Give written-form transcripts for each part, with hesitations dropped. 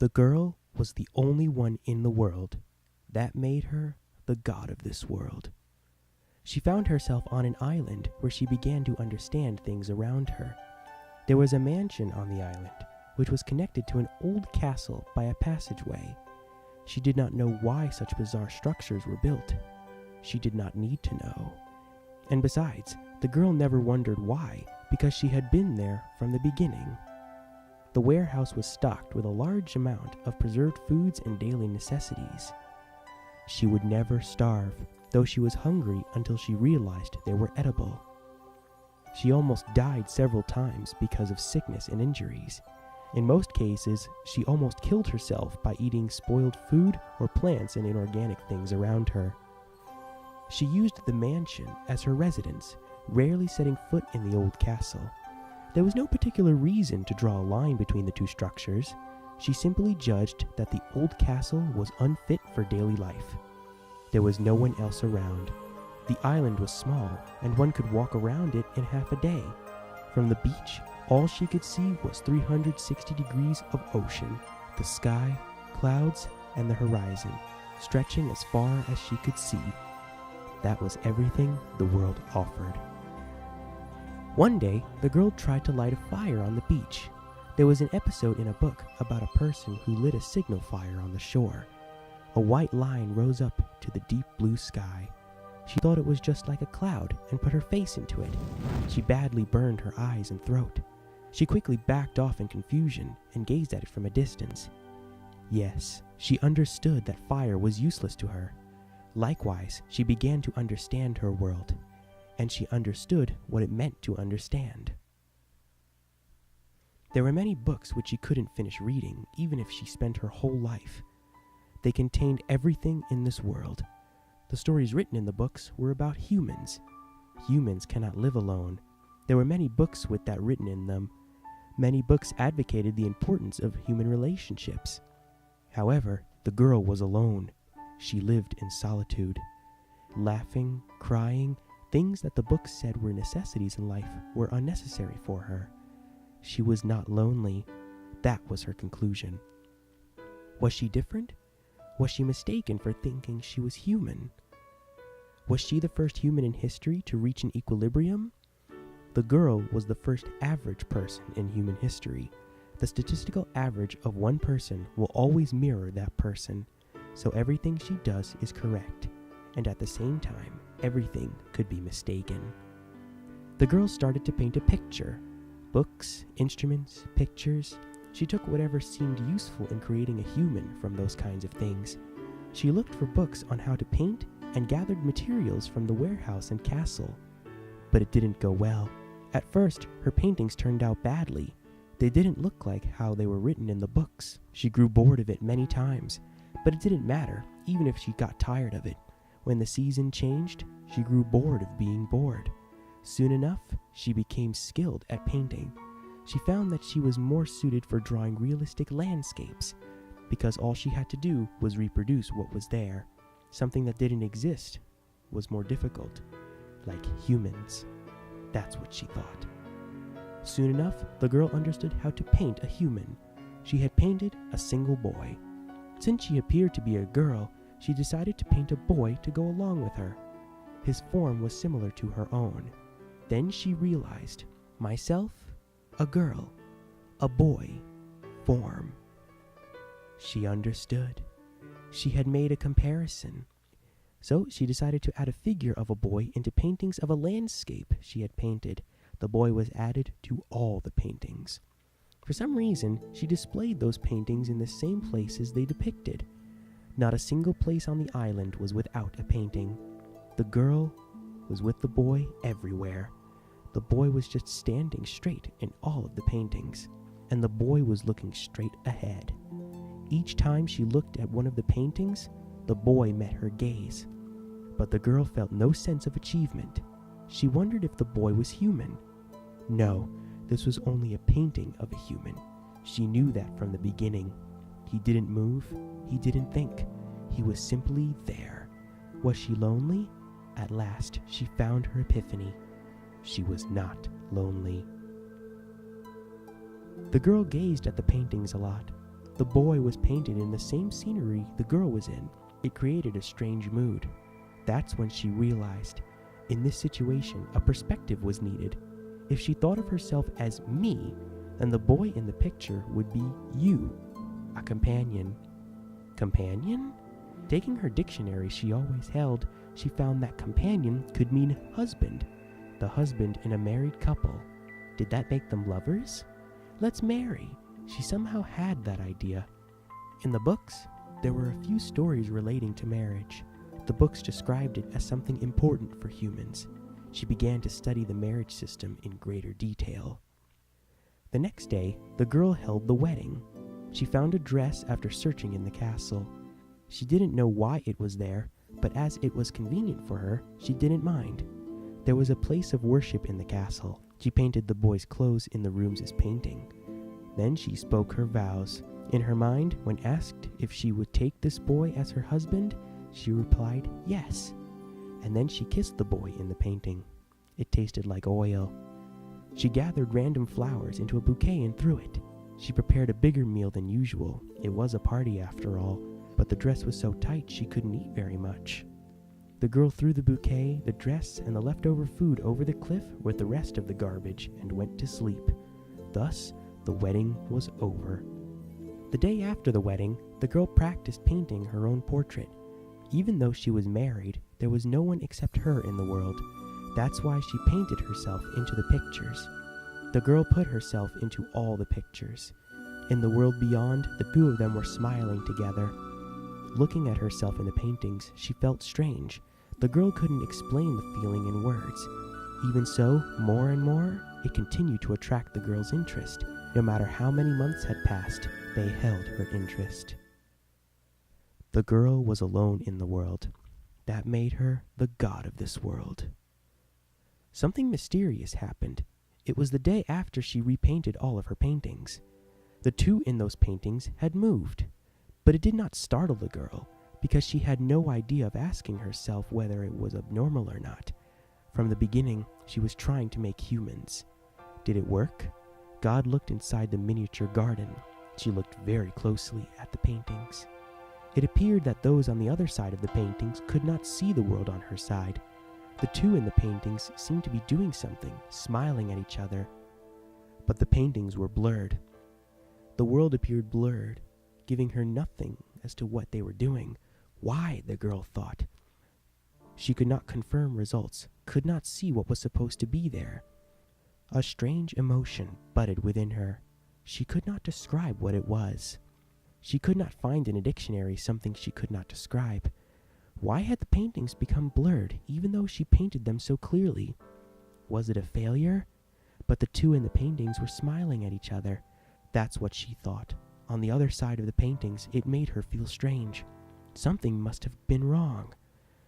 The girl was the only one in the world. That made her the god of this world. She found herself on an island where she began to understand things around her. There was a mansion on the island, which was connected to an old castle by a passageway. She did not know why such bizarre structures were built. She did not need to know. And besides, the girl never wondered why, because she had been there from the beginning. The warehouse was stocked with a large amount of preserved foods and daily necessities. She would never starve, though she was hungry until she realized they were edible. She almost died several times because of sickness and injuries. In most cases, she almost killed herself by eating spoiled food or plants and inorganic things around her. She used the mansion as her residence, rarely setting foot in the old castle. There was no particular reason to draw a line between the two structures. She simply judged that the old castle was unfit for daily life. There was no one else around. The island was small, and one could walk around it in half a day. From the beach, all she could see was 360 degrees of ocean, the sky, clouds, and the horizon, stretching as far as she could see. That was everything the world offered. One day, the girl tried to light a fire on the beach. There was an episode in a book about a person who lit a signal fire on the shore. A white line rose up to the deep blue sky. She thought it was just like a cloud and put her face into it. She badly burned her eyes and throat. She quickly backed off in confusion and gazed at it from a distance. Yes, she understood that fire was useless to her. Likewise, she began to understand her world, and she understood what it meant to understand. There were many books which she couldn't finish reading, even if she spent her whole life. They contained everything in this world. The stories written in the books were about humans. Humans cannot live alone. There were many books with that written in them. Many books advocated the importance of human relationships. However, the girl was alone. She lived in solitude. Laughing, crying, things that the books said were necessities in life were unnecessary for her. She was not lonely. That was her conclusion. Was she different? Was she mistaken for thinking she was human? Was she the first human in history to reach an equilibrium? The girl was the first average person in human history. The statistical average of one person will always mirror that person, so everything she does is correct, and at the same time, everything could be mistaken. The girl started to paint a picture. Books, instruments, pictures. She took whatever seemed useful in creating a human from those kinds of things. She looked for books on how to paint and gathered materials from the warehouse and castle. But it didn't go well. At first, her paintings turned out badly. They didn't look like how they were written in the books. She grew bored of it many times, but it didn't matter, even if she got tired of it. When the season changed, she grew bored of being bored. Soon enough, she became skilled at painting. She found that she was more suited for drawing realistic landscapes, because all she had to do was reproduce what was there. Something that didn't exist was more difficult, like humans. That's what she thought. Soon enough, the girl understood how to paint a human. She had painted a single boy. Since she appeared to be a girl, she decided to paint a boy to go along with her. His form was similar to her own. Then she realized, myself, a girl, a boy, form. She understood. She had made a comparison. So she decided to add a figure of a boy into paintings of a landscape she had painted. The boy was added to all the paintings. For some reason, she displayed those paintings in the same places they depicted. Not a single place on the island was without a painting. The girl was with the boy everywhere. The boy was just standing straight in all of the paintings, and the boy was looking straight ahead. Each time she looked at one of the paintings, the boy met her gaze. But the girl felt no sense of achievement. She wondered if the boy was human. No, this was only a painting of a human. She knew that from the beginning. He didn't move. He didn't think. He was simply there. Was she lonely? At last, she found her epiphany. She was not lonely. The girl gazed at the paintings a lot. The boy was painted in the same scenery the girl was in. It created a strange mood. That's when she realized, in this situation, a perspective was needed. If she thought of herself as me, then the boy in the picture would be you, a companion. Companion? Taking her dictionary she always held, she found that companion could mean husband. The husband in a married couple. Did that make them lovers? Let's marry. She somehow had that idea. In the books, there were a few stories relating to marriage. The books described it as something important for humans. She began to study the marriage system in greater detail. The next day, the girl held the wedding. She found a dress after searching in the castle. She didn't know why it was there, but as it was convenient for her, she didn't mind. There was a place of worship in the castle. She painted the boy's clothes in the rooms as painting. Then she spoke her vows. In her mind, when asked if she would take this boy as her husband, she replied yes. And then she kissed the boy in the painting. It tasted like oil. She gathered random flowers into a bouquet and threw it. She prepared a bigger meal than usual. It was a party after all, but the dress was so tight she couldn't eat very much. The girl threw the bouquet, the dress, and the leftover food over the cliff with the rest of the garbage and went to sleep. Thus, the wedding was over. The day after the wedding, the girl practiced painting her own portrait. Even though she was married, there was no one except her in the world. That's why she painted herself into the pictures. The girl put herself into all the pictures. In the world beyond, the two of them were smiling together. Looking at herself in the paintings, she felt strange. The girl couldn't explain the feeling in words. Even so, more and more, it continued to attract the girl's interest. No matter how many months had passed, they held her interest. The girl was alone in the world. That made her the god of this world. Something mysterious happened. It was the day after she repainted all of her paintings. The two in those paintings had moved. But it did not startle the girl, because she had no idea of asking herself whether it was abnormal or not. From the beginning, she was trying to make humans. Did it work? God looked inside the miniature garden. She looked very closely at the paintings. It appeared that those on the other side of the paintings could not see the world on her side. The two in the paintings seemed to be doing something, smiling at each other. But the paintings were blurred. The world appeared blurred, giving her nothing as to what they were doing. Why, the girl thought. She could not confirm results, could not see what was supposed to be there. A strange emotion budded within her. She could not describe what it was. She could not find in a dictionary something she could not describe. Why had the paintings become blurred, even though she painted them so clearly? Was it a failure? But the two in the paintings were smiling at each other. That's what she thought. On the other side of the paintings, it made her feel strange. Something must have been wrong.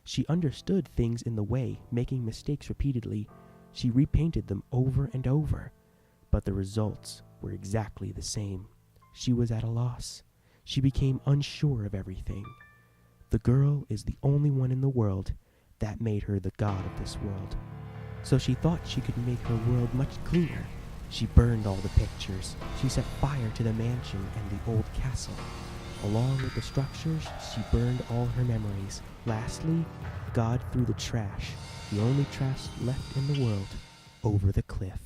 She understood things in the way, making mistakes repeatedly. She repainted them over and over. But the results were exactly the same. She was at a loss. She became unsure of everything. The girl is the only one in the world. That made her the god of this world. So she thought she could make her world much cleaner. She burned all the pictures. She set fire to the mansion and the old castle. Along with the structures, she burned all her memories. Lastly, God threw the trash, the only trash left in the world, over the cliff.